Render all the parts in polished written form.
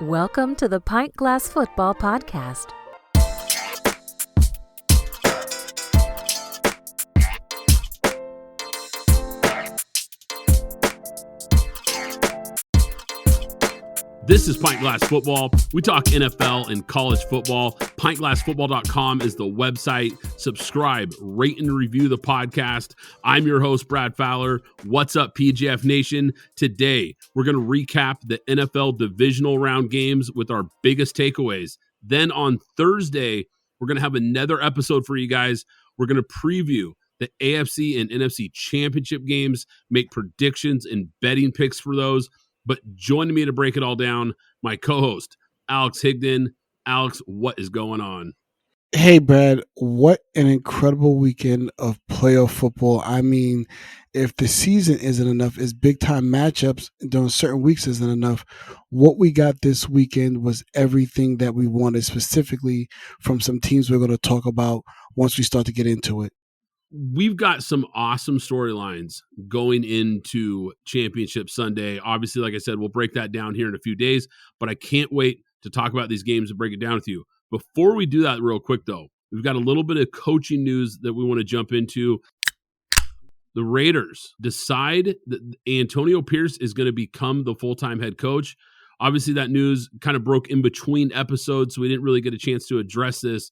Welcome to the Pint Glass Football Podcast. This is Pint Glass Football. We talk NFL and college football. PintGlassFootball.com is the website. Subscribe, rate, and review the podcast. I'm your host, Brad Fowler. What's up, PGF Nation? Today, we're going to recap the NFL Divisional Round games with our biggest takeaways. Then on Thursday, we're going to have another episode for you guys. We're going to preview the AFC and NFC Championship games, make predictions and betting picks for those. But joining me to break it all down, my co-host, Alex Higdon. Alex, what is going on? Hey, Brad, what an incredible weekend of playoff football. I mean, if the season isn't enough, as big-time matchups during certain weeks isn't enough, what we got this weekend was everything that we wanted, specifically from some teams we're going to talk about once we start to get into it. We've got some awesome storylines going into Championship Sunday. Obviously, like I said, we'll break that down here in a few days, but I can't wait to talk about these games and break it down with you. Before we do that real quick, though, we've got a little bit of coaching news that we want to jump into. The Raiders decide that Antonio Pierce is going to become the full-time head coach. Obviously, that news kind of broke in between episodes, so we didn't really get a chance to address this.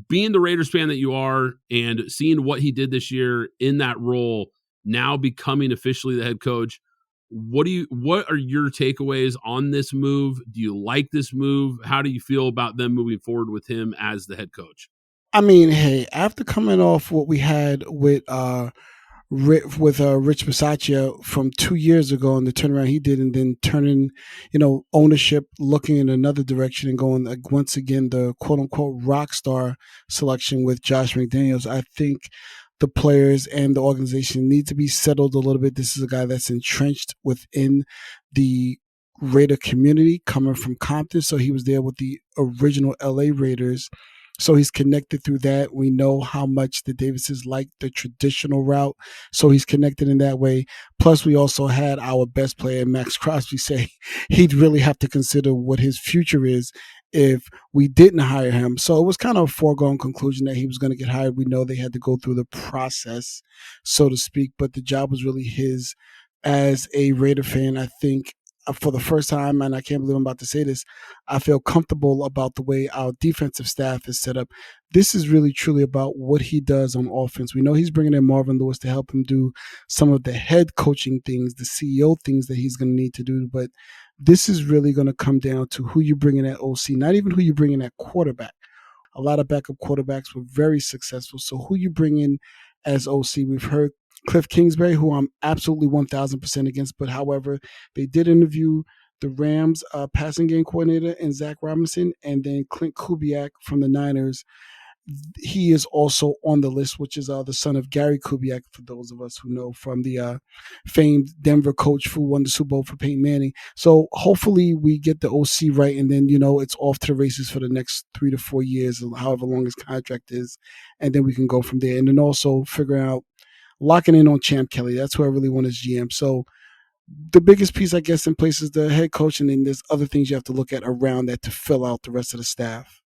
Being the Raiders fan that you are and seeing what he did this year in that role, now becoming officially the head coach, what are your takeaways on this move? Do you like this move? How do you feel about them moving forward with him as the head coach? I mean, hey, after coming off what we had with Rich Bisaccia from 2 years ago and the turnaround he did, and then turning, ownership, looking in another direction and going once again the quote unquote rock star selection with Josh McDaniels, I think the players and the organization need to be settled a little bit. This is a guy that's entrenched within the Raider community, coming from Compton, so he was there with the original LA Raiders. So he's connected through that. We know how much the Davises like the traditional route, so he's connected in that way. Plus, we also had our best player, Max Crosby, say he'd really have to consider what his future is if we didn't hire him. So it was kind of a foregone conclusion that he was going to get hired. We know they had to go through the process, so to speak, but the job was really his. As a Raider fan, I think for the first time, and I can't believe I'm about to say this, I feel comfortable about the way our defensive staff is set up. This is really truly about what he does on offense. We know he's bringing in Marvin Lewis to help him do some of the head coaching things, the CEO things that he's going to need to do. But this is really going to come down to who you bring in at OC, not even who you bring in at quarterback. A lot of backup quarterbacks were very successful. So who you bring in as OC, we've heard Cliff Kingsbury, who I'm absolutely 1,000% against, but however, they did interview the Rams passing game coordinator and Zach Robinson, and then Clint Kubiak from the Niners. He is also on the list, which is the son of Gary Kubiak, for those of us who know, from the famed Denver coach who won the Super Bowl for Peyton Manning. So hopefully we get the OC right, and then, it's off to the races for the next 3 to 4 years, however long his contract is, and then we can go from there. And then also figuring out, locking in on Champ Kelly. That's who I really want as GM. So the biggest piece, I guess, in place is the head coach, and then there's other things you have to look at around that to fill out the rest of the staff.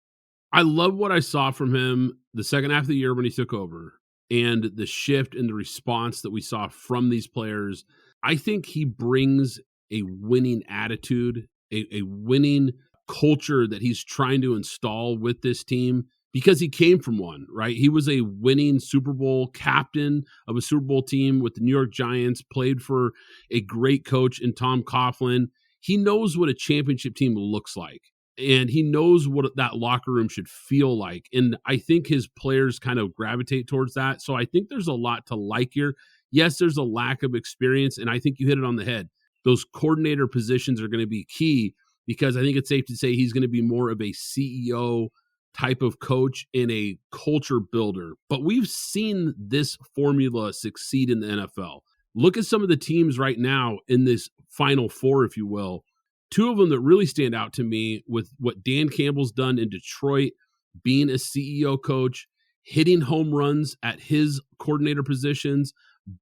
I love what I saw from him the second half of the year when he took over, and the shift in the response that we saw from these players. I think he brings a winning attitude, a winning culture that he's trying to install with this team, because he came from one, right? He was a winning Super Bowl captain of a Super Bowl team with the New York Giants, played for a great coach in Tom Coughlin. He knows what a championship team looks like, and he knows what that locker room should feel like. And I think his players kind of gravitate towards that. So I think there's a lot to like here. Yes, there's a lack of experience, and I think you hit it on the head. Those coordinator positions are going to be key, because I think it's safe to say he's going to be more of a CEO type of coach and a culture builder. But we've seen this formula succeed in the NFL. Look at some of the teams right now in this Final Four, if you will. Two of them that really stand out to me with what Dan Campbell's done in Detroit, being a CEO coach, hitting home runs at his coordinator positions,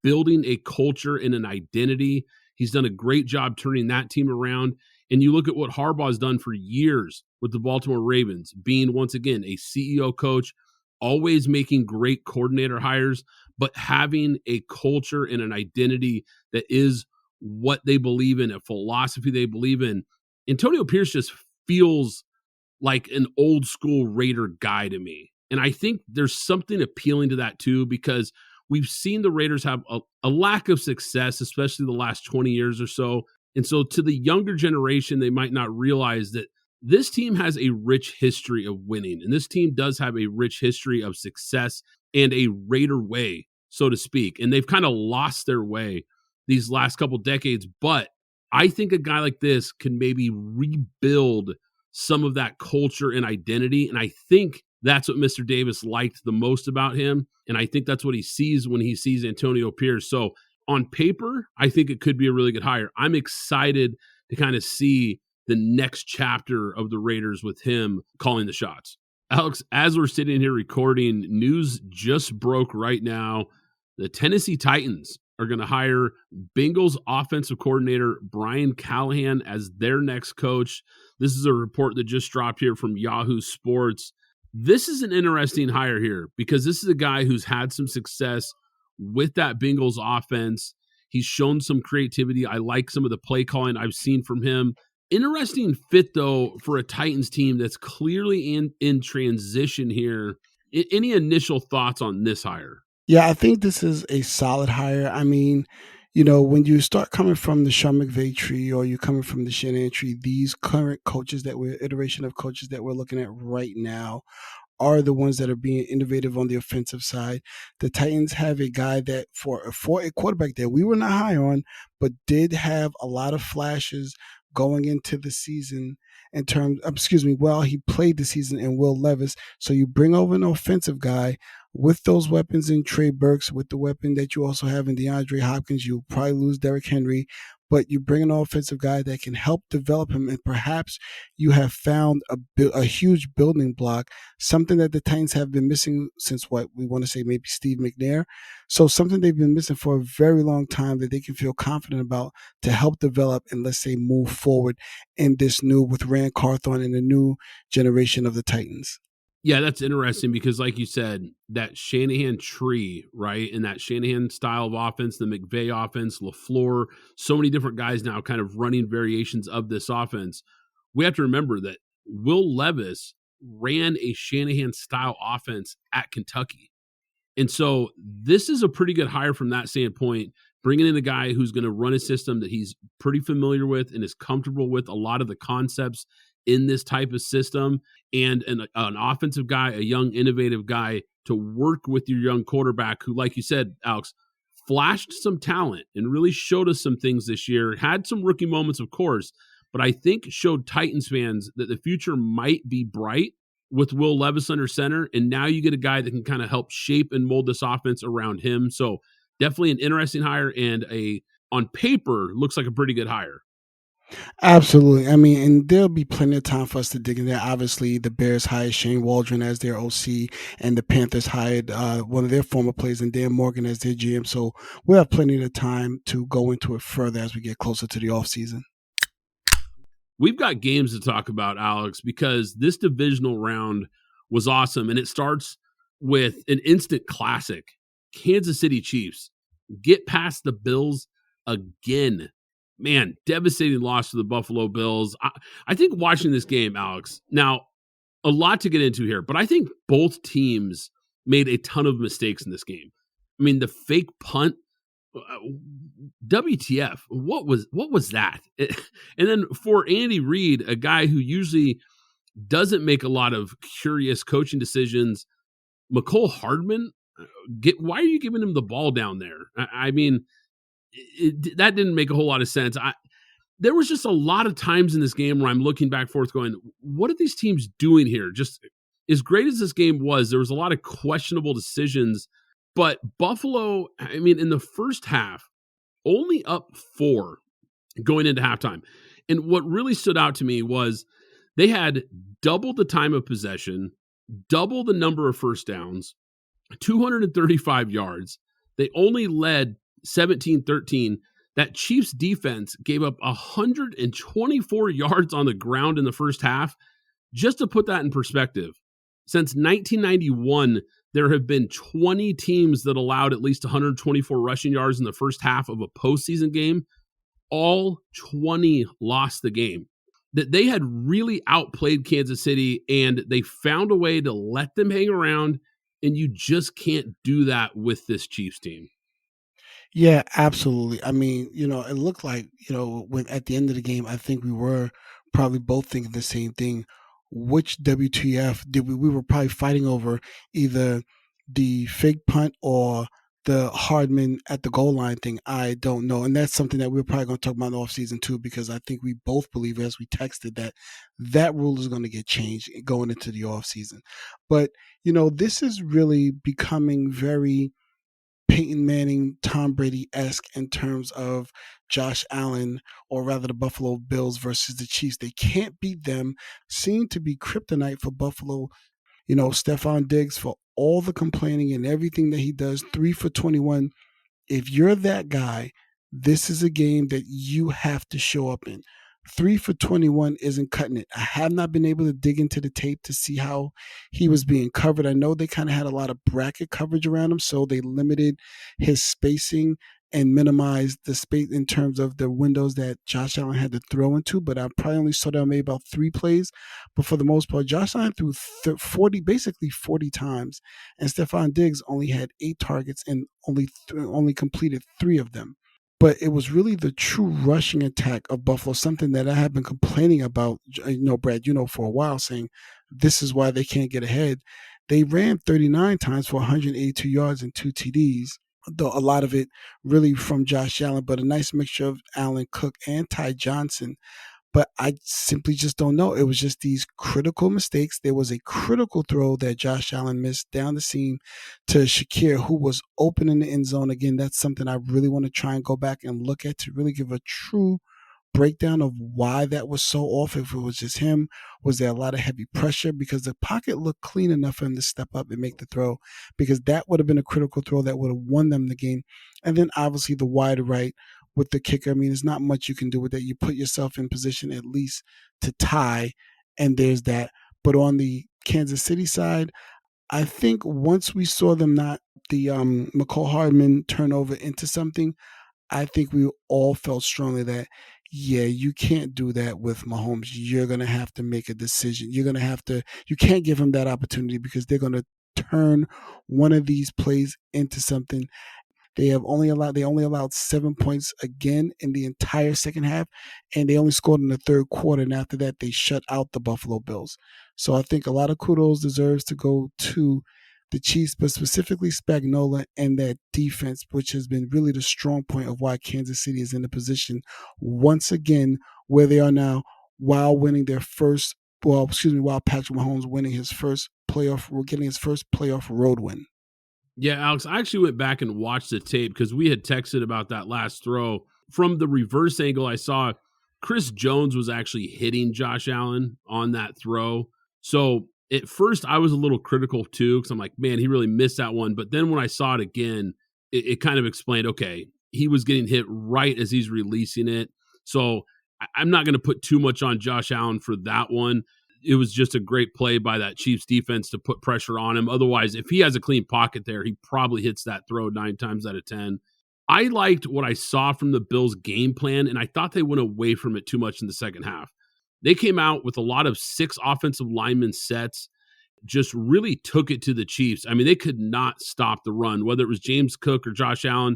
building a culture and an identity. He's done a great job turning that team around. And you look at what Harbaugh's done for years with the Baltimore Ravens, being once again a CEO coach, always making great coordinator hires, but having a culture and an identity that is what they believe in, a philosophy they believe in. Antonio Pierce just feels like an old school Raider guy to me. And I think there's something appealing to that too, because we've seen the Raiders have a lack of success, especially the last 20 years or so. And so to the younger generation, they might not realize that this team has a rich history of winning. And this team does have a rich history of success and a Raider way, so to speak. And they've kind of lost their way these last couple decades. But I think a guy like this can maybe rebuild some of that culture and identity. And I think that's what Mr. Davis liked the most about him. And I think that's what he sees when he sees Antonio Pierce. So on paper, I think it could be a really good hire. I'm excited to kind of see the next chapter of the Raiders with him calling the shots. Alex, as we're sitting here recording, news just broke right now. The Tennessee Titans are going to hire Bengals offensive coordinator Brian Callahan as their next coach. This is a report that just dropped here from Yahoo Sports. This is an interesting hire here because this is a guy who's had some success with that Bengals offense. He's shown some creativity. I like some of the play calling I've seen from him. Interesting fit, though, for a Titans team that's clearly in transition here. Any initial thoughts on this hire? Yeah, I think this is a solid hire. I mean, you know, when you start coming from the Sean McVay tree or you're coming from the Shanahan tree, these current coaches iteration of coaches that we're looking at right now are the ones that are being innovative on the offensive side. The Titans have a guy that for a quarterback that we were not high on, but did have a lot of flashes going into the season in terms, he played the season in Will Levis. So you bring over an offensive guy with those weapons in Trey Burks, with the weapon that you also have in DeAndre Hopkins. You'll probably lose Derrick Henry, but you bring an offensive guy that can help develop him, and perhaps you have found a huge building block, something that the Titans have been missing since what we want to say maybe Steve McNair. So something they've been missing for a very long time that they can feel confident about to help develop and, let's say, move forward in this new, with Rand Carthon and the new generation of the Titans. Yeah, that's interesting because, like you said, that Shanahan tree, right, and that Shanahan style of offense, the McVay offense, LeFluer, so many different guys now kind of running variations of this offense. We have to remember that Will Levis ran a Shanahan style offense at Kentucky. And so this is a pretty good hire from that standpoint, bringing in a guy who's going to run a system that he's pretty familiar with and is comfortable with a lot of the concepts in this type of system, and an offensive guy, a young, innovative guy to work with your young quarterback who, like you said, Alex, flashed some talent and really showed us some things this year, had some rookie moments, of course, but I think showed Titans fans that the future might be bright with Will Levis under center, and now you get a guy that can kind of help shape and mold this offense around him. So definitely an interesting hire, and on paper, looks like a pretty good hire. Absolutely. I mean, and there'll be plenty of time for us to dig in there. Obviously, the Bears hired Shane Waldron as their OC, and the Panthers hired one of their former players, and Dan Morgan, as their GM. So we'll have plenty of time to go into it further as we get closer to the offseason. We've got games to talk about, Alex, because this divisional round was awesome, and it starts with an instant classic. Kansas City Chiefs get past the Bills again. Man, devastating loss to the Buffalo Bills. I think watching this game, Alex, now a lot to get into here, but I think both teams made a ton of mistakes in this game. I mean, the fake punt, WTF, what was that? And then for Andy Reid, a guy who usually doesn't make a lot of curious coaching decisions, McCole Hardman, why are you giving him the ball down there? I mean, that didn't make a whole lot of sense. There was just a lot of times in this game where I'm looking back and forth going, what are these teams doing here? Just as great as this game was, there was a lot of questionable decisions. But Buffalo, I mean, in the first half, only up 4 going into halftime. And what really stood out to me was they had double the time of possession, double the number of first downs, 235 yards. They only led 17-13 That Chiefs defense gave up 124 yards on the ground in the first half. Just to put that in perspective, since 1991, there have been 20 teams that allowed at least 124 rushing yards in the first half of a postseason game. All 20 lost the game. That they had really outplayed Kansas City, and they found a way to let them hang around, and you just can't do that with this Chiefs team. Yeah, absolutely. I mean, it looked like, when at the end of the game, I think we were probably both thinking the same thing. Which WTF did we were probably fighting over either the fake punt or the Hardman at the goal line thing. I don't know. And that's something that we're probably going to talk about in the offseason too, because I think we both believe, as we texted, that that rule is going to get changed going into the offseason. But, this is really becoming very Peyton Manning, Tom Brady-esque in terms of Josh Allen, or rather the Buffalo Bills versus the Chiefs. They can't beat them. Seem to be kryptonite for Buffalo. Stephon Diggs, for all the complaining and everything that he does, 3 for 21. If you're that guy, this is a game that you have to show up in. 3 for 21 isn't cutting it. I have not been able to dig into the tape to see how he was being covered. I know they kind of had a lot of bracket coverage around him, so they limited his spacing and minimized the space in terms of the windows that Josh Allen had to throw into. But I probably only saw that maybe about 3 plays. But for the most part, Josh Allen threw 40 times, and Stephon Diggs only had 8 targets and only completed 3 of them. But it was really the true rushing attack of Buffalo, something that I have been complaining about, Brad, for a while, saying this is why they can't get ahead. They ran 39 times for 182 yards and 2 TDs, though a lot of it really from Josh Allen, but a nice mixture of Allen, Cook, and Ty Johnson. But I simply just don't know. It was just these critical mistakes. There was a critical throw that Josh Allen missed down the seam to Shakir, who was open in the end zone. Again, that's something I really want to try and go back and look at to really give a true breakdown of why that was so off. If it was just him, was there a lot of heavy pressure? Because the pocket looked clean enough for him to step up and make the throw, because that would have been a critical throw that would have won them the game. And then obviously the wide right with the kicker. I mean, there's not much you can do with that. You put yourself in position at least to tie, and there's that. But on the Kansas City side, I think once we saw them not the McCall Hardman turnover into something, I think we all felt strongly that, yeah, you can't do that with Mahomes. You're going to have to make a decision. You can't give him that opportunity, because they're going to turn one of these plays into something. They only allowed 7 points again in the entire second half, and they only scored in the third quarter. And after that, they shut out the Buffalo Bills. So I think a lot of kudos deserves to go to the Chiefs, but specifically Spagnuolo and that defense, which has been really the strong point of why Kansas City is in the position once again where they are now, while winning their first. While Patrick Mahomes getting his first playoff road win. Yeah, Alex, I actually went back and watched the tape because we had texted about that last throw. From the reverse angle, I saw Chris Jones was actually hitting Josh Allen on that throw. So at first I was a little critical too, because I'm like, man, he really missed that one. But then when I saw it again, it kind of explained, okay, he was getting hit right as he's releasing it. So I'm not going to put too much on Josh Allen for that one. It was just a great play by that Chiefs defense to put pressure on him. Otherwise, if he has a clean pocket there, he probably hits that throw 9 times out of 10. I liked what I saw from the Bills' game plan, and I thought they went away from it too much in the second half. They came out with a lot of 6 offensive lineman sets, just really took it to the Chiefs. I mean, they could not stop the run, whether it was James Cook or Josh Allen.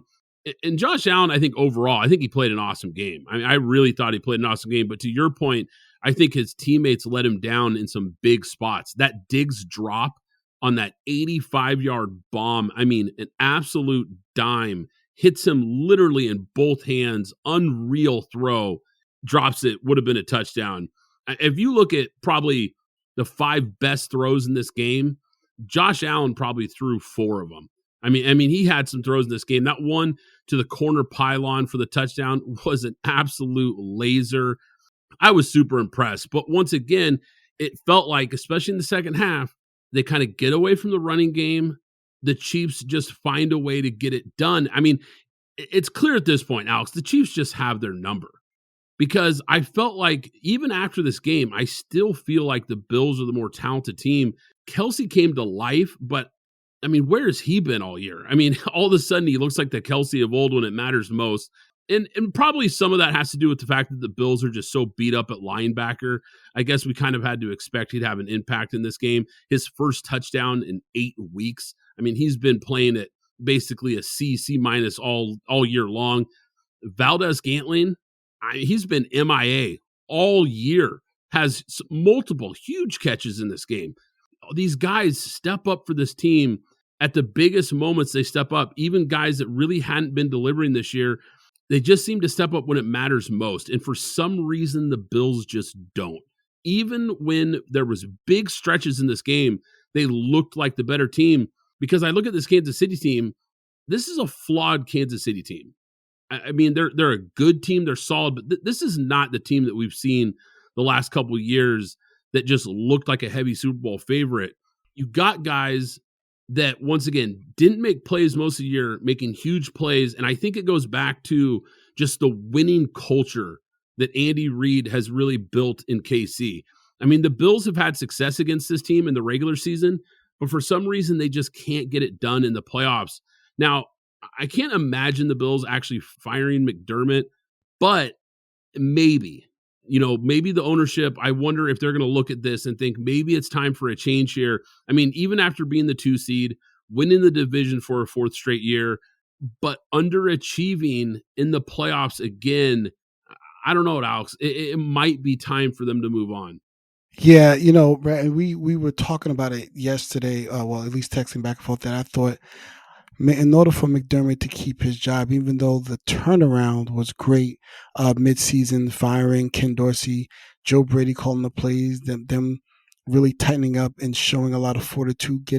And Josh Allen, I think overall, I think he played an awesome game. I mean, I really thought he played an awesome game. But to your point, I think his teammates let him down in some big spots. That Diggs drop on that 85-yard bomb, I mean, an absolute dime, hits him literally in both hands, unreal throw, drops it, would have been a touchdown. If you look at probably the 5 best throws in this game, Josh Allen probably threw 4 of them. I mean, he had some throws in this game. That one to the corner pylon for the touchdown was an absolute laser. I was super impressed. But once again, it felt like, especially in the second half, they kind of get away from the running game. The Chiefs just find a way to get it done. I mean, it's clear at this point, Alex, the Chiefs just have their number. Because I felt like even after this game, I still feel like the Bills are the more talented team. Kelsey came to life, but I mean, where has he been all year? I mean, all of a sudden he looks like the Kelsey of old when it matters most. And probably some of that has to do with the fact that the Bills are just so beat up at linebacker. I guess we kind of had to expect he'd have an impact in this game. His first touchdown in 8 weeks. I mean, he's been playing at basically a C minus all year long. Valdez-Scantling, he's been MIA all year, has multiple huge catches in this game. These guys step up for this team at the biggest moments. They step up, even guys that really hadn't been delivering this year. They just seem to step up when it matters most. And for some reason, the Bills just don't. Even when there was big stretches in this game, they looked like the better team. Because I look at this Kansas City team, this is a flawed Kansas City team. I mean, they're a good team. They're solid, but this is not the team that we've seen the last couple of years that just looked like a heavy Super Bowl favorite. You got guys that, once again, didn't make plays most of the year, making huge plays. And I think it goes back to just the winning culture that Andy Reid has really built in KC. I mean, the Bills have had success against this team in the regular season, but for some reason, they just can't get it done in the playoffs. Now, I can't imagine the Bills actually firing McDermott, but maybe the ownership, I wonder if they're going to look at this and think maybe it's time for a change here. I mean, even after being the 2 seed, winning the division for a 4th straight year, but underachieving in the playoffs again, I don't know, Alex. It might be time for them to move on. Yeah, Brad, we were talking about it yesterday, well, at least texting back and forth, that I thought in order for McDermott to keep his job, even though the turnaround was great, mid-season firing Ken Dorsey, Joe Brady calling the plays, them really tightening up and showing a lot of fortitude,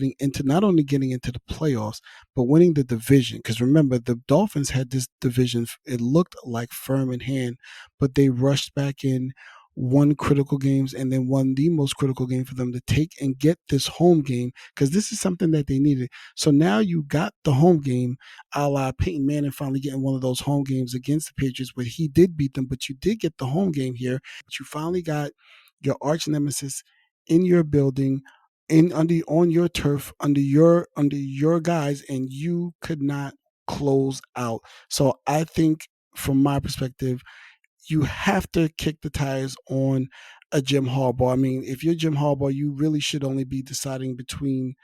not only getting into the playoffs, but winning the division. Because remember, the Dolphins had this division, it looked like firm in hand, but they rushed back in, won critical games, and then won the most critical game for them to take and get this home game, because this is something that they needed. So now you got the home game, a la Peyton Manning finally getting one of those home games against the Patriots where he did beat them, but you did get the home game here. But you finally got your arch nemesis in your building, on your turf, under your guys, and you could not close out. So I think, from my perspective, you have to kick the tires on a Jim Harbaugh. I mean, if you're Jim Harbaugh, you really should only be deciding between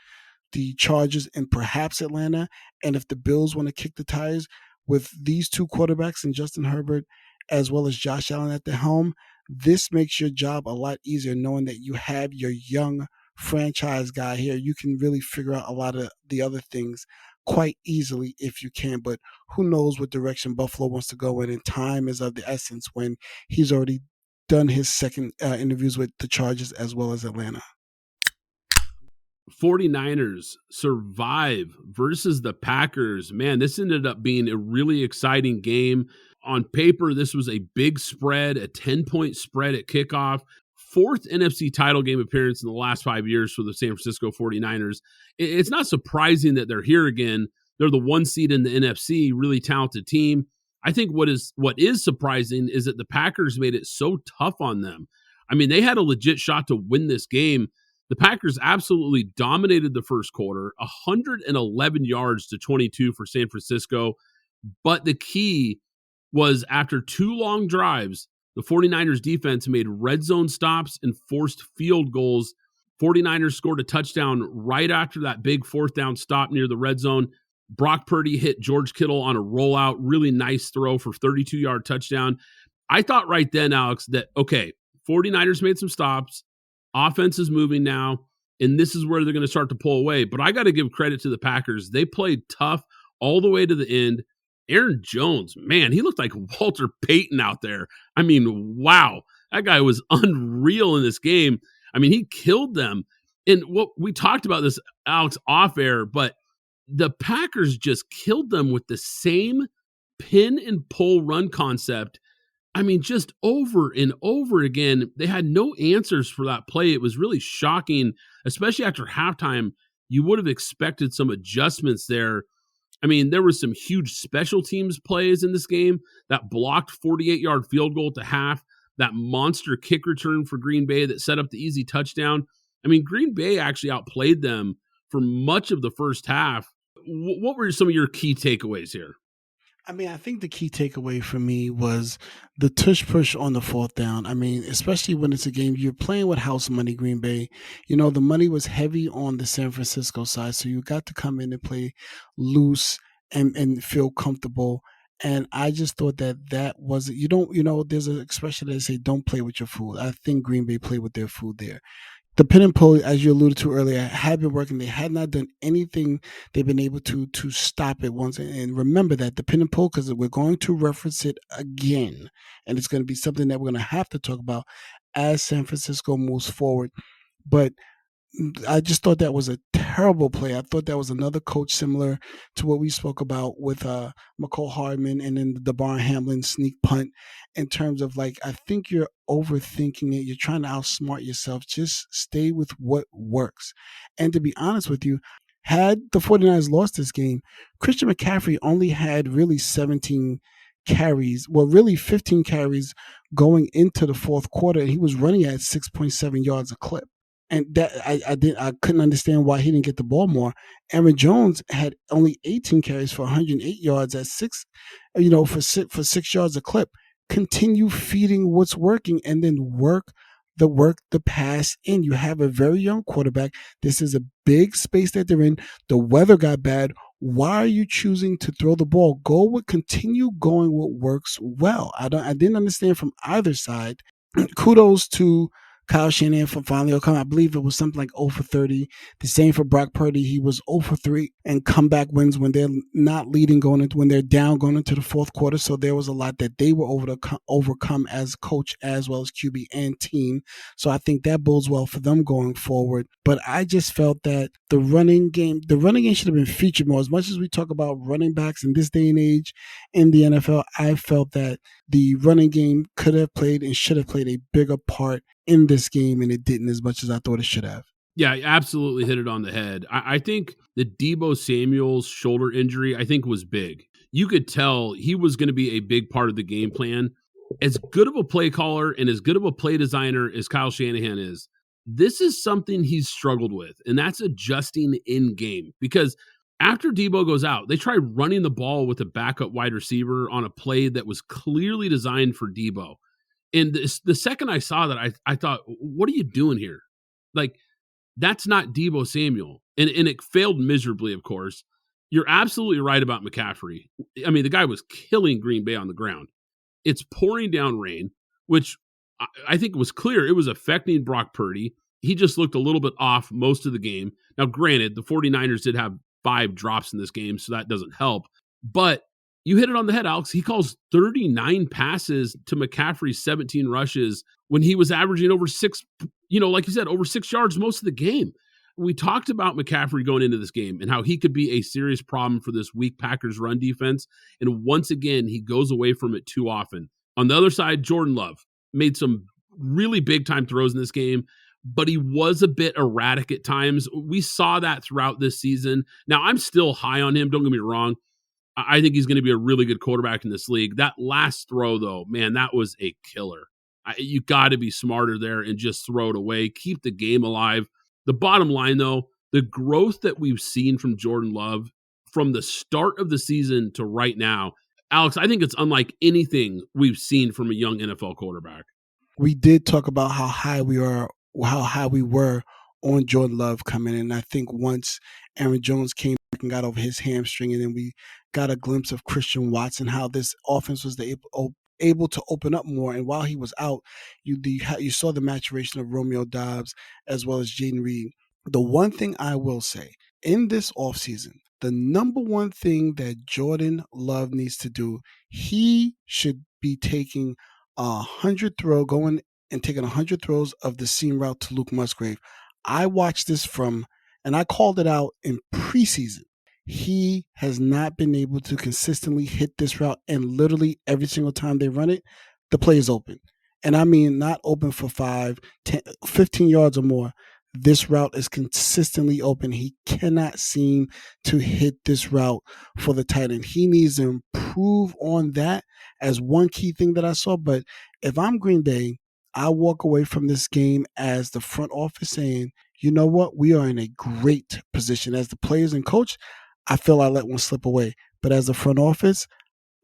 the Chargers and perhaps Atlanta. And if the Bills want to kick the tires with these 2 quarterbacks and Justin Herbert as well as Josh Allen at the helm, this makes your job a lot easier, knowing that you have your young franchise guy here. You can really figure out a lot of the other things quite easily if you can, but who knows what direction Buffalo wants to go in, and time is of the essence when he's already done his second interviews with the Chargers as well as Atlanta. 49ers survive versus the Packers. Man, this ended up being a really exciting game. On paper, this was a big spread, a 10-point spread at kickoff. 4th NFC title game appearance in the last 5 years for the San Francisco 49ers. It's not surprising that they're here again. They're the 1 seed in the NFC, really talented team. I think what is surprising is that the Packers made it so tough on them. I mean, they had a legit shot to win this game. The Packers absolutely dominated the first quarter, 111 yards to 22 for San Francisco. But the key was, after 2 long drives, the 49ers defense made red zone stops and forced field goals. 49ers scored a touchdown right after that big 4th down stop near the red zone. Brock Purdy hit George Kittle on a rollout, really nice throw for 32-yard touchdown. I thought right then, Alex, that, okay, 49ers made some stops. Offense is moving now, and this is where they're going to start to pull away. But I got to give credit to the Packers. They played tough all the way to the end. Aaron Jones, man, he looked like Walter Payton out there. I mean, wow, that guy was unreal in this game. I mean, he killed them. And what we talked about this, Alex, off air, but the Packers just killed them with the same pin and pull run concept. I mean, just over and over again. They had no answers for that play. It was really shocking, especially after halftime. You would have expected some adjustments there. I mean, there was some huge special teams plays in this game, that blocked 48-yard field goal to half, that monster kick return for Green Bay that set up the easy touchdown. I mean, Green Bay actually outplayed them for much of the first half. What were some of your key takeaways here? I mean, I think the key takeaway for me was the tush push on the fourth down. I mean, especially when it's a game, you're playing with house money, Green Bay. You know, the money was heavy on the San Francisco side, so you got to come in and play loose and feel comfortable. And I just thought that wasn't, there's an expression that they say, don't play with your food. I think Green Bay played with their food there. The pin and pull, as you alluded to earlier, had been working. They had not done anything. They've been able to stop it once. And remember that the pin and pull, because we're going to reference it again, and it's going to be something that we're going to have to talk about as San Francisco moves forward. But I just thought that was a terrible play. I thought that was another coach similar to what we spoke about with McCole Hardman and then the DeBarn Hamlin sneak punt, in terms of, like, I think you're overthinking it. You're trying to outsmart yourself. Just stay with what works. And to be honest with you, had the 49ers lost this game, Christian McCaffrey only had really 17 carries, well, really 15 carries going into the fourth quarter, and he was running at 6.7 yards a clip. And that I couldn't understand why he didn't get the ball more. Aaron Jones had only 18 carries for 108 yards at for 6 yards a clip. Continue feeding what's working, and then work the pass in. You have a very young quarterback. This is a big space that they're in. The weather got bad. Why are you choosing to throw the ball? Continue going what works well. I didn't understand from either side. Kudos to Kyle Shanahan for finally come. I believe it was something like 0 for 30. The same for Brock Purdy. He was 0 for 3 and comeback wins when they're not leading when they're down going into the fourth quarter. So there was a lot that they were overcome as coach as well as QB and team. So I think that bodes well for them going forward. But I just felt that the running game should have been featured more. As much as we talk about running backs in this day and age in the NFL, I felt that the running game could have played and should have played a bigger part in this game, and it didn't as much as I thought it should have. Yeah, absolutely hit it on the head. I think the Deebo Samuel's shoulder injury, I think, was big. You could tell he was going to be a big part of the game plan. As good of a play caller and as good of a play designer as Kyle Shanahan is, this is something he's struggled with, and that's adjusting in game. Because after Deebo goes out, they try running the ball with a backup wide receiver on a play that was clearly designed for Deebo. And the second I saw that, I thought, what are you doing here? Like, that's not Deebo Samuel. And it failed miserably, of course. You're absolutely right about McCaffrey. I mean, the guy was killing Green Bay on the ground. It's pouring down rain, which I think was clear. It was affecting Brock Purdy. He just looked a little bit off most of the game. Now, granted, the 49ers did have 5 drops in this game, so that doesn't help. But you hit it on the head, Alex. He calls 39 passes to McCaffrey's 17 rushes when he was averaging over 6, like you said, over 6 yards most of the game. We talked about McCaffrey going into this game and how he could be a serious problem for this weak Packers run defense. And once again, he goes away from it too often. On the other side, Jordan Love made some really big time throws in this game, but he was a bit erratic at times. We saw that throughout this season. Now, I'm still high on him. Don't get me wrong. I think he's going to be a really good quarterback in this league. That last throw, though, man, that was a killer. You got to be smarter there and just throw it away. Keep the game alive. The bottom line, though, the growth that we've seen from Jordan Love from the start of the season to right now, Alex, I think it's unlike anything we've seen from a young NFL quarterback. We did talk about how high we were on Jordan Love coming in. I think once Aaron Jones came back and got over his hamstring, and then we got a glimpse of Christian Watson, how this offense was able to open up more. And while he was out, you saw the maturation of Romeo Doubs as well as Jaden Reed. The one thing I will say, in this offseason, the number one thing that Jordan Love needs to do, he should be taking 100 throws of the seam route to Luke Musgrave. I watched this and I called it out in preseason. He has not been able to consistently hit this route, and literally every single time they run it, the play is open. And I mean not open for 5, 10, 15 yards or more. this route is consistently open. He cannot seem to hit this route for the tight end. He needs to improve on that as one key thing that I saw. But if I'm Green Bay, I walk away from this game as the front office saying, you know what, we are in a great position. As the players and coach, I feel I let one slip away. But as the front office,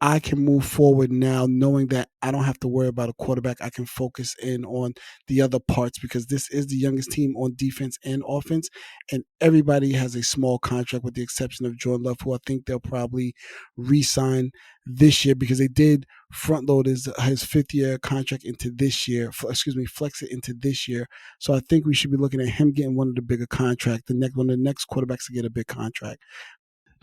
I can move forward now knowing that I don't have to worry about a quarterback. I can focus in on the other parts because this is the youngest team on defense and offense, and everybody has a small contract with the exception of Jordan Love, who I think they'll probably re-sign this year because they did front load his 5th-year contract into this year, flex it into this year. So I think we should be looking at him getting one of the bigger contracts, one of the next quarterbacks to get a big contract.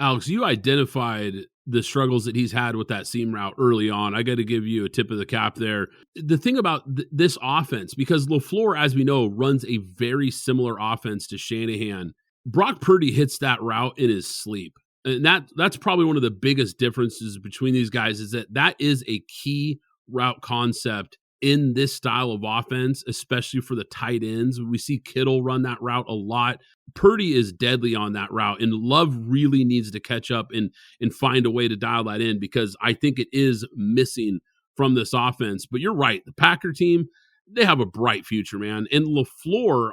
Alex, you identified the struggles that he's had with that seam route early on. I got to give you a tip of the cap there. The thing about this offense, because LeFluer, as we know, runs a very similar offense to Shanahan, Brock Purdy hits that route in his sleep. And that's probably one of the biggest differences between these guys is that is a key route concept in this style of offense, especially for the tight ends. We see Kittle run that route a lot. Purdy is deadly on that route, and Love really needs to catch up and find a way to dial that in because I think it is missing from this offense. But you're right. The Packer team, they have a bright future, man. And LeFluer,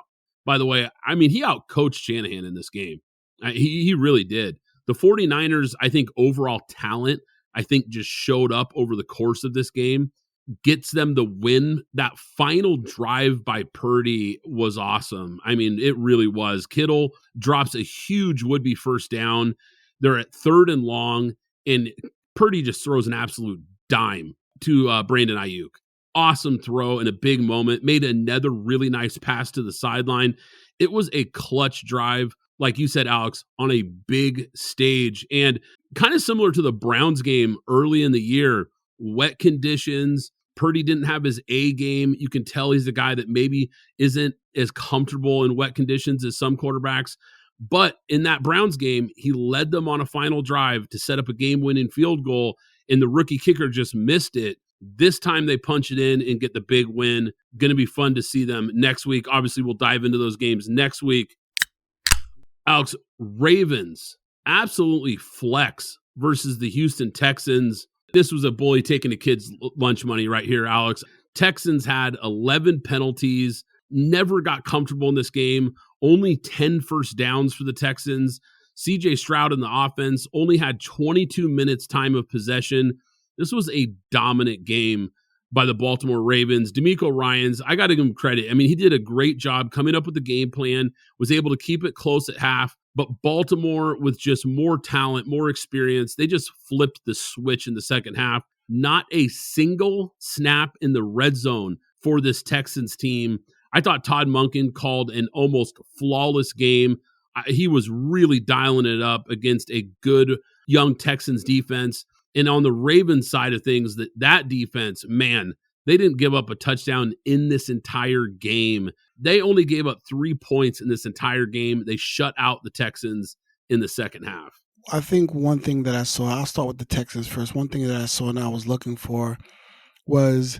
by the way, I mean, he outcoached Shanahan in this game. He really did. The 49ers, I think overall talent, I think just showed up over the course of this game, gets them the win. That final drive by Purdy was awesome. I mean, it really was. Kittle drops a huge would-be first down. They're at 3rd and long, and Purdy just throws an absolute dime to Brandon Ayuk. Awesome throw in a big moment. Made another really nice pass to the sideline. It was a clutch drive, like you said, Alex, on a big stage. And kind of similar to the Browns game early in the year, wet conditions. Purdy didn't have his A game. You can tell he's a guy that maybe isn't as comfortable in wet conditions as some quarterbacks. But in that Browns game, he led them on a final drive to set up a game-winning field goal, and the rookie kicker just missed it. This time they punch it in and get the big win. Going to be fun to see them next week. Obviously, we'll dive into those games next week. Alex, Ravens absolutely flex versus the Houston Texans. This was a bully taking a kid's lunch money right here, Alex. Texans had 11 penalties, never got comfortable in this game, only 10 first downs for the Texans. CJ Stroud in the offense only had 22 minutes time of possession. This was a dominant game by the Baltimore Ravens. DeMeco Ryans, I got to give him credit. I mean, he did a great job coming up with the game plan, was able to keep it close at half. But Baltimore, with just more talent, more experience, they just flipped the switch in the second half. Not a single snap in the red zone for this Texans team. I thought Todd Monken called an almost flawless game. He was really dialing it up against a good young Texans defense. And on the Ravens side of things, that defense, man, they didn't give up a touchdown in this entire game. They only gave up 3 points in this entire game. They shut out the Texans in the second half. I think one thing that I saw, I'll start with the Texans first. One thing that I saw and I was looking for was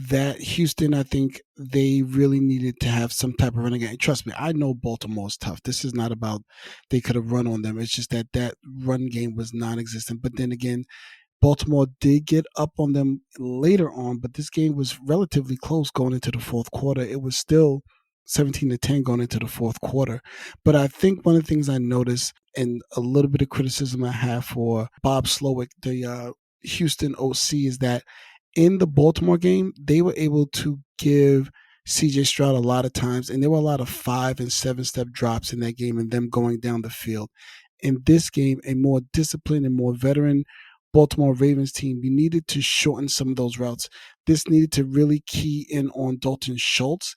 that Houston, I think they really needed to have some type of running game. Trust me, I know Baltimore's tough. This is not about they could have run on them. It's just that run game was non-existent. But then again, Baltimore did get up on them later on, but this game was relatively close going into the fourth quarter. It was still 17-10 going into the fourth quarter. But I think one of the things I noticed, and a little bit of criticism I have for Bob Slowick, the Houston OC, is that in the Baltimore game, they were able to give CJ Stroud a lot of times, and there were a lot of 5- and 7-step drops in that game and them going down the field. In this game, a more disciplined and more veteran Baltimore Ravens team, you needed to shorten some of those routes. This needed to really key in on Dalton Schultz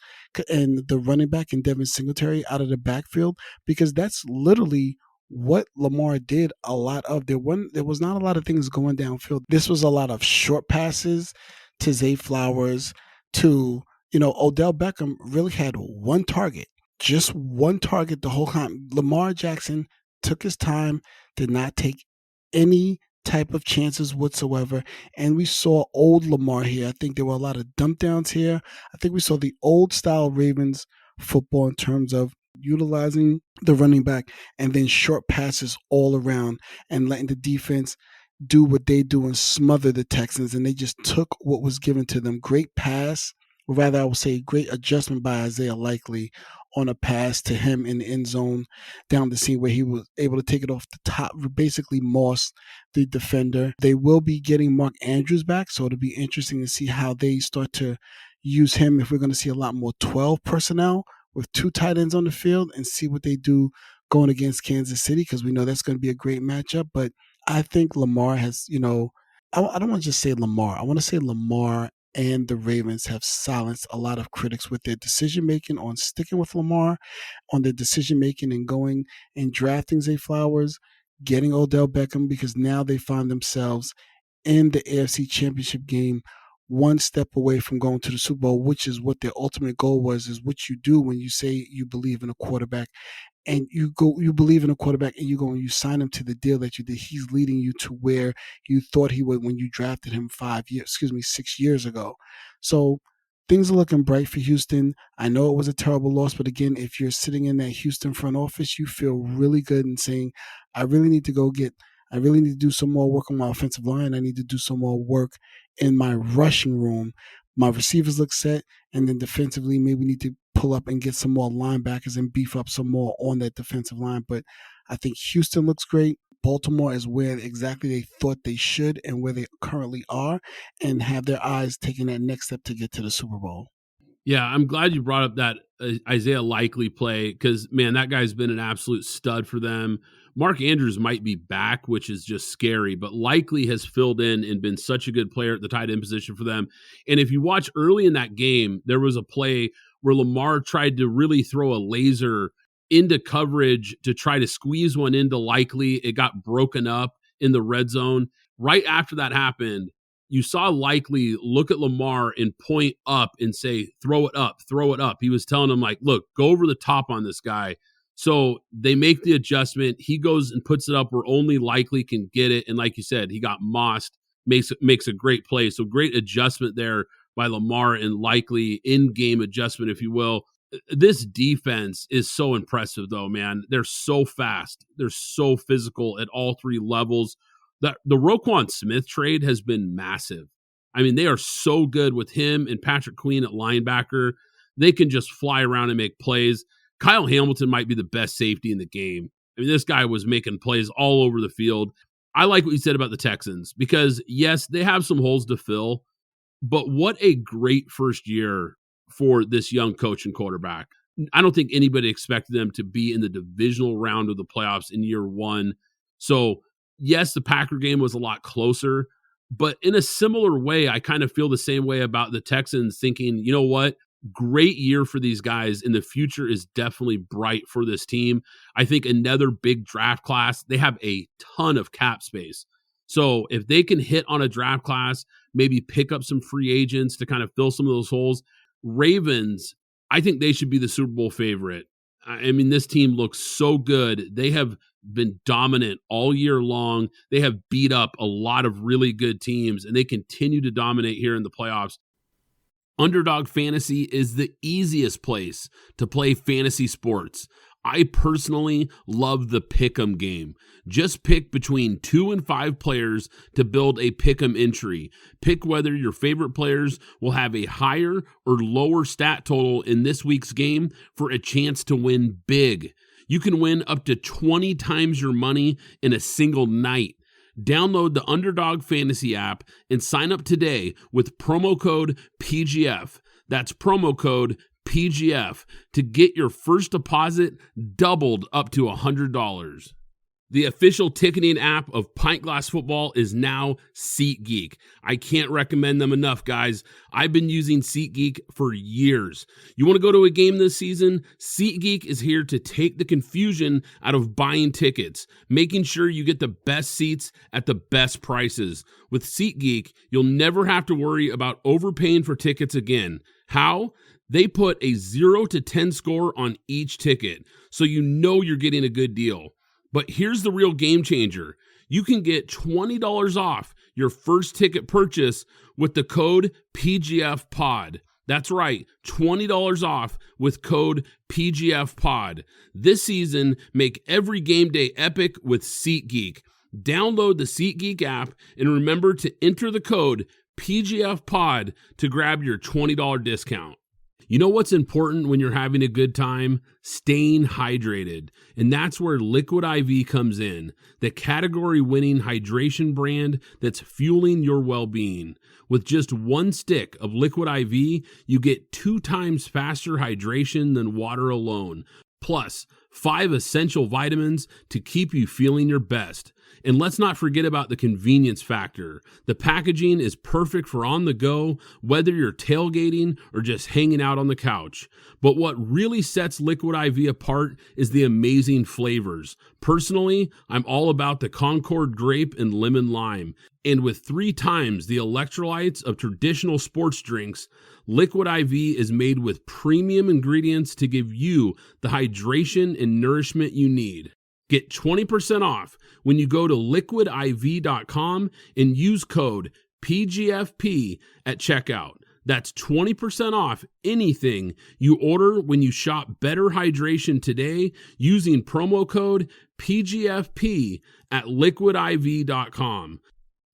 and the running back and Devin Singletary out of the backfield, because that's literally what Lamar did a lot of. There was not a lot of things going downfield. This was a lot of short passes to Zay Flowers, to, Odell Beckham really had one target, just one target the whole time. Lamar Jackson took his time, did not take any type of chances whatsoever, and we saw old Lamar here. I think there were a lot of dump downs here. I think we saw the old style Ravens football in terms of utilizing the running back and then short passes all around and letting the defense do what they do and smother the Texans. And they just took what was given to them. Great pass, or rather I would say great adjustment by Isaiah Likely on a pass to him in the end zone down the seam where he was able to take it off the top, basically moss the defender. They will be getting Mark Andrews back, so it'll be interesting to see how they start to use him, if we're going to see a lot more 12 personnel with 2 tight ends on the field, and see what they do going against Kansas City, because we know that's going to be a great matchup. But I think Lamar has, I don't want to just say Lamar. I want to say Lamar and the Ravens have silenced a lot of critics with their decision-making on sticking with Lamar, on their decision-making and going and drafting Zay Flowers, getting Odell Beckham, because now they find themselves in the AFC Championship game, one step away from going to the Super Bowl, which is what their ultimate goal was, is what you do when you say you believe in a quarterback. And you believe in a quarterback, and you go and you sign him to the deal that you did. He's leading you to where you thought he would when you drafted him 6 years ago. So things are looking bright for Houston. I know it was a terrible loss, but again, if you're sitting in that Houston front office, you feel really good and saying, I really need to do some more work on my offensive line. I need to do some more work in my rushing room. My receivers look set, and then defensively, maybe we need to pull up and get some more linebackers and beef up some more on that defensive line. But I think Houston looks great. Baltimore is where exactly they thought they should and where they currently are, and have their eyes taking that next step to get to the Super Bowl. Yeah, I'm glad you brought up that Isaiah Likely play, because, man, that guy's been an absolute stud for them. Mark Andrews might be back, which is just scary, but Likely has filled in and been such a good player at the tight end position for them. And if you watch early in that game, there was a play where Lamar tried to really throw a laser into coverage to try to squeeze one into Likely. It got broken up in the red zone. Right after that happened, you saw Likely look at Lamar and point up and say, throw it up, throw it up. He was telling him, like, look, go over the top on this guy. So they make the adjustment. He goes and puts it up where only Likely can get it. And like you said, he got mossed, makes a great play. So great adjustment there by Lamar and Likely, in-game adjustment, if you will. This defense is so impressive, though, man. They're so fast. They're so physical at all 3 levels. The Roquan Smith trade has been massive. I mean, they are so good with him and Patrick Queen at linebacker. They can just fly around and make plays. Kyle Hamilton might be the best safety in the game. I mean, this guy was making plays all over the field. I like what you said about the Texans, because, yes, they have some holes to fill, but what a great first year for this young coach and quarterback. I don't think anybody expected them to be in the divisional round of the playoffs in year 1. So, yes, the Packer game was a lot closer, but in a similar way, I kind of feel the same way about the Texans, thinking, you know what? Great year for these guys, and the future is definitely bright for this team. I think another big draft class. They have a ton of cap space. So if they can hit on a draft class, maybe pick up some free agents to kind of fill some of those holes. Ravens, I think they should be the Super Bowl favorite. I mean, this team looks so good. They have been dominant all year long. They have beat up a lot of really good teams, and they continue to dominate here in the playoffs. Underdog Fantasy is the easiest place to play fantasy sports. I personally love the pick'em game. Just pick between 2 and 5 players to build a pick'em entry. Pick whether your favorite players will have a higher or lower stat total in this week's game for a chance to win big. You can win up to 20 times your money in a single night. Download the Underdog Fantasy app and sign up today with promo code PGF. That's promo code PGF to get your first deposit doubled up to $100. The official ticketing app of Pint Glass Football is now SeatGeek. I can't recommend them enough, guys. I've been using SeatGeek for years. You want to go to a game this season? SeatGeek is here to take the confusion out of buying tickets, making sure you get the best seats at the best prices. With SeatGeek, you'll never have to worry about overpaying for tickets again. How? They put a 0 to 10 score on each ticket, so you know you're getting a good deal. But here's the real game changer. You can get $20 off your first ticket purchase with the code PGFPOD. That's right, $20 off with code PGFPOD. This season, make every game day epic with SeatGeek. Download the SeatGeek app and remember to enter the code PGFPOD to grab your $20 discount. You know what's important when you're having a good time? Staying hydrated. And that's where Liquid IV comes in, the category-winning hydration brand that's fueling your well-being. With just one stick of Liquid IV, you get 2 times faster hydration than water alone, plus 5 essential vitamins to keep you feeling your best. And let's not forget about the convenience factor. The packaging is perfect for on the go, whether you're tailgating or just hanging out on the couch. But what really sets Liquid IV apart is the amazing flavors. Personally, I'm all about the Concord grape and lemon lime. And with 3 times the electrolytes of traditional sports drinks, Liquid IV is made with premium ingredients to give you the hydration and nourishment you need. Get 20% off when you go to liquidiv.com and use code PGFP at checkout. That's 20% off anything you order when you shop Better Hydration today using promo code PGFP at liquidiv.com.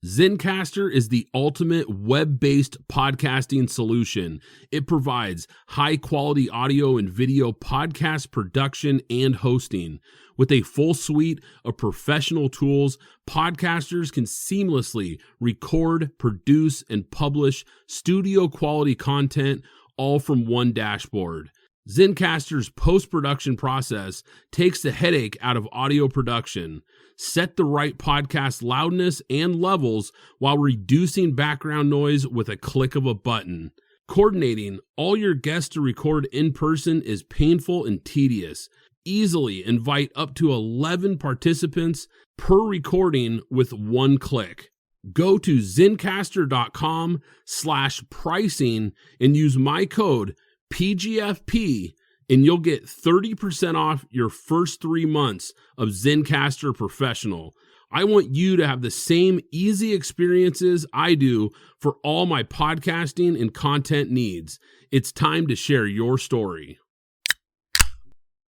Zencastr is the ultimate web-based podcasting solution. It provides high-quality audio and video podcast production and hosting. With a full suite of professional tools, podcasters can seamlessly record, produce, and publish studio-quality content all from one dashboard. Zencastr's post-production process takes the headache out of audio production. Set the right podcast loudness and levels while reducing background noise with a click of a button. Coordinating all your guests to record in person is painful and tedious. Easily invite up to 11 participants per recording with one click. Go to zencastr.com/pricing and use my code PGFP and you'll get 30% off your first 3 months of Zencastr Professional. I want you to have the same easy experiences I do for all my podcasting and content needs. It's time to share your story.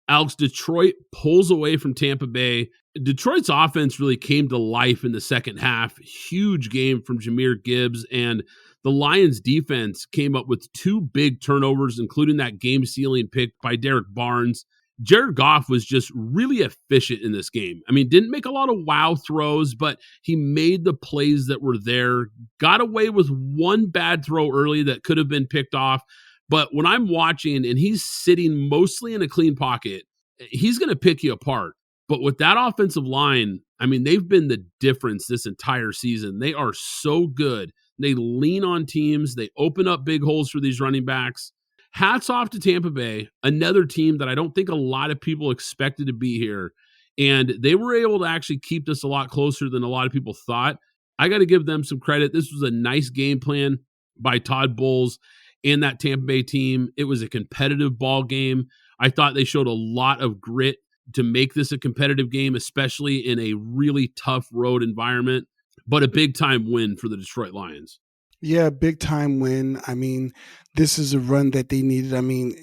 Alex, Detroit pulls away from Tampa Bay. Detroit's offense really came to life in the second half. Huge game from Jahmyr Gibbs, and the Lions defense came up with 2 big turnovers, including that game-sealing pick by Derek Barnes. Jared Goff was just really efficient in this game. I mean, didn't make a lot of wow throws, but he made the plays that were there. Got away with one bad throw early that could have been picked off. But when I'm watching and he's sitting mostly in a clean pocket, he's going to pick you apart. But with that offensive line, I mean, they've been the difference this entire season. They are so good. They lean on teams. They open up big holes for these running backs. Hats off to Tampa Bay, another team that I don't think a lot of people expected to be here. And they were able to actually keep this a lot closer than a lot of people thought. I got to give them some credit. This was a nice game plan by Todd Bowles and that Tampa Bay team. It was a competitive ball game. I thought they showed a lot of grit to make this a competitive game, especially in a really tough road environment, but a big-time win for the Detroit Lions. Yeah, big-time win. I mean, this is a run that they needed. I mean,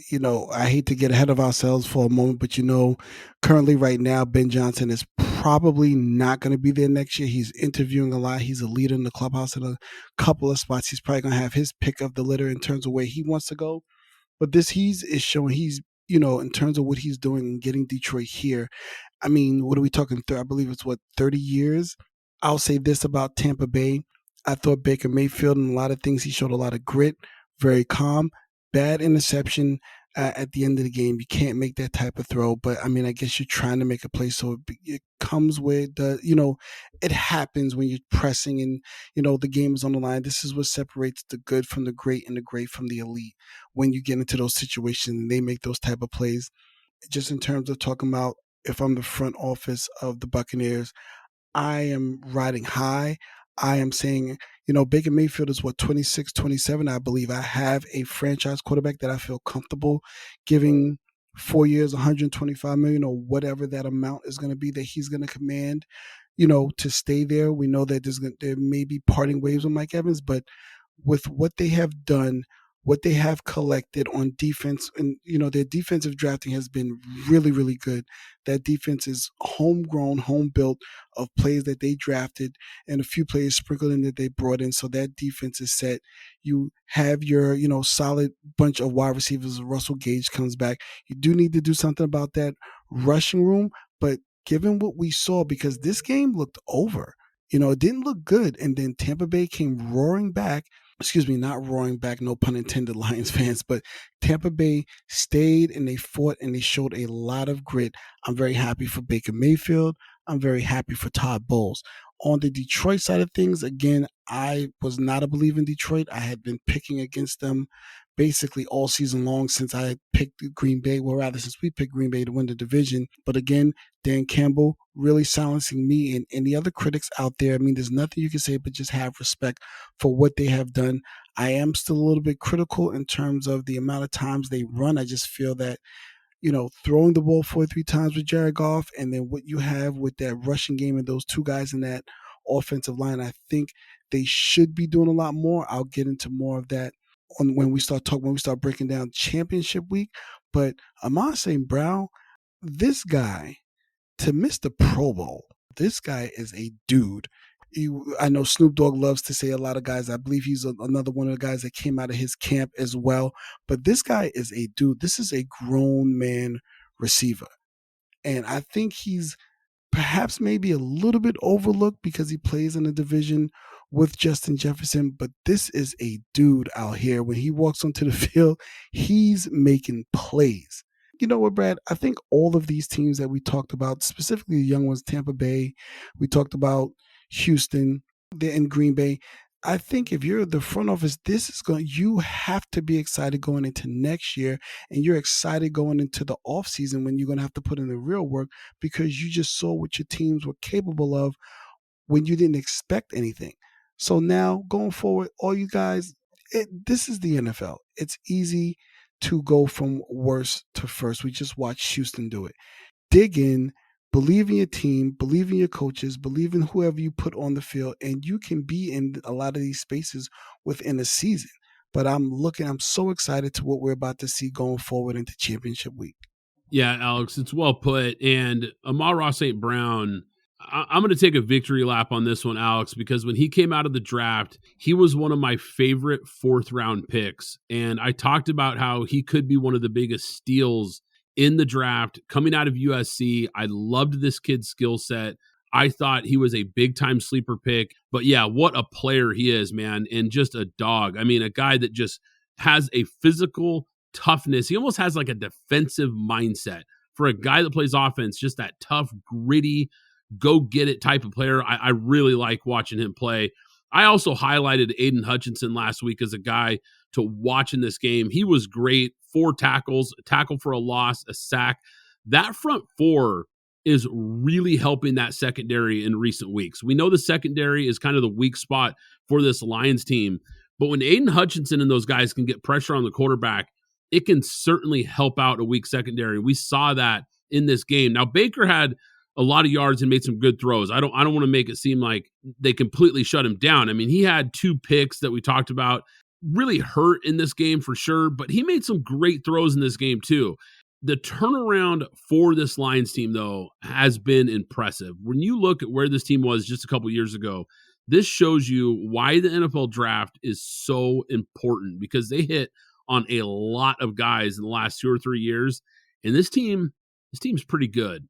I hate to get ahead of ourselves for a moment, but currently right now, Ben Johnson is probably not going to be there next year. He's interviewing a lot. He's a leader in the clubhouse in a couple of spots. He's probably going to have his pick of the litter in terms of where he wants to go. But this is showing he's, in terms of what he's doing and getting Detroit here. I mean, what are we talking? I believe it's 30 years? I'll say this about Tampa Bay. I thought Baker Mayfield and a lot of things, he showed a lot of grit, very calm, bad interception at the end of the game. You can't make that type of throw, but I mean, I guess you're trying to make a play. So it comes with it happens when you're pressing and, the game is on the line. This is what separates the good from the great and the great from the elite. When you get into those situations and they make those type of plays, just in terms of talking about, if I'm the front office of the Buccaneers, I am riding high. I am saying, Baker Mayfield is 26, 27. I believe I have a franchise quarterback that I feel comfortable giving 4 years, $125 million or whatever that amount is going to be that he's going to command, to stay there. We know that there may be parting ways with Mike Evans, but with what they have done what they have collected on defense, and their defensive drafting has been really, really good. That defense is homegrown, home built of players that they drafted and a few players sprinkled in that they brought in. So that defense is set. You have your, solid bunch of wide receivers. Russell Gage comes back. You do need to do something about that rushing room, but given what we saw, because this game looked over, it didn't look good. And then Tampa Bay came roaring back. Excuse me, not roaring back, no pun intended, Lions fans, but Tampa Bay stayed and they fought and they showed a lot of grit. I'm very happy for Baker Mayfield. I'm very happy for Todd Bowles. On the Detroit side of things, again, I was not a believer in Detroit. I had been picking against them basically all season long since I picked Green Bay, well, rather since we picked Green Bay to win the division. But again, Dan Campbell really silencing me and any other critics out there. I mean, there's nothing you can say but just have respect for what they have done. I am still a little bit critical in terms of the amount of times they run. I just feel that, throwing the ball 43 times with Jared Goff and then what you have with that rushing game and those two guys in that offensive line, I think they should be doing a lot more. I'll get into more of that when we start breaking down championship week. But Amon St. Brown, this guy, to miss the Pro Bowl, this guy is a dude. I know Snoop Dogg loves to say a lot of guys. I believe he's another one of the guys that came out of his camp as well. But this guy is a dude. This is a grown man receiver. And I think he's perhaps maybe a little bit overlooked because he plays in a division with Justin Jefferson. But this is a dude out here. When he walks onto the field, he's making plays. You know what, Brad? I think all of these teams that we talked about, specifically the young ones, Tampa Bay, we talked about Houston, they're in Green Bay. I think if you're the front office, you have to be excited going into next year, and you're excited going into the offseason when you're going to have to put in the real work because you just saw what your teams were capable of when you didn't expect anything. So now going forward, all you guys, this is the NFL. It's easy to go from worst to first. We just watched Houston do it. Dig in. Believe in your team, believe in your coaches, believe in whoever you put on the field, and you can be in a lot of these spaces within a season. But I'm so excited to what we're about to see going forward into championship week. Yeah, Alex, it's well put. And Amon St. Brown, I'm going to take a victory lap on this one, Alex, because when he came out of the draft, he was one of my favorite 4th-round picks. And I talked about how he could be one of the biggest steals in the draft coming out of USC. I loved this kid's skill set. I thought he was a big-time sleeper pick. But yeah, what a player he is, man, and just a dog. I mean, a guy that just has a physical toughness. He almost has like a defensive mindset for a guy that plays offense, just that tough, gritty, go-get-it type of player. I really like watching him play. I also highlighted Aiden Hutchinson last week as a guy to watch in this game. He was great. 4 tackles, a tackle for a loss, a sack. That front 4 is really helping that secondary in recent weeks. We know the secondary is kind of the weak spot for this Lions team, but when Aiden Hutchinson and those guys can get pressure on the quarterback, it can certainly help out a weak secondary. We saw that in this game. Now, Baker had a lot of yards and made some good throws. I don't want to make it seem like they completely shut him down. I mean, he had 2 picks that we talked about, really hurt in this game for sure, but he made some great throws in this game too. The turnaround for this Lions team, though, has been impressive. When you look at where this team was just a couple years ago, this shows you why the NFL draft is so important, because they hit on a lot of guys in the last 2 or 3 years, and this team's pretty good.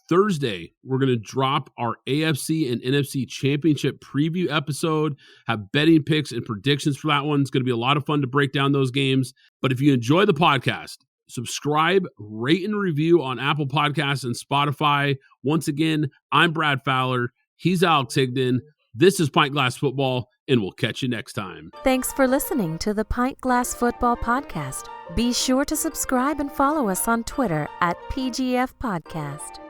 Thursday, we're going to drop our AFC and NFC Championship preview episode, have betting picks and predictions for that one. It's going to be a lot of fun to break down those games. But if you enjoy the podcast, subscribe, rate, and review on Apple Podcasts and Spotify. Once again, I'm Brad Fowler. He's Alex Higdon. This is Pint Glass Football, and we'll catch you next time. Thanks for listening to the Pint Glass Football Podcast. Be sure to subscribe and follow us on Twitter at PGF Podcast.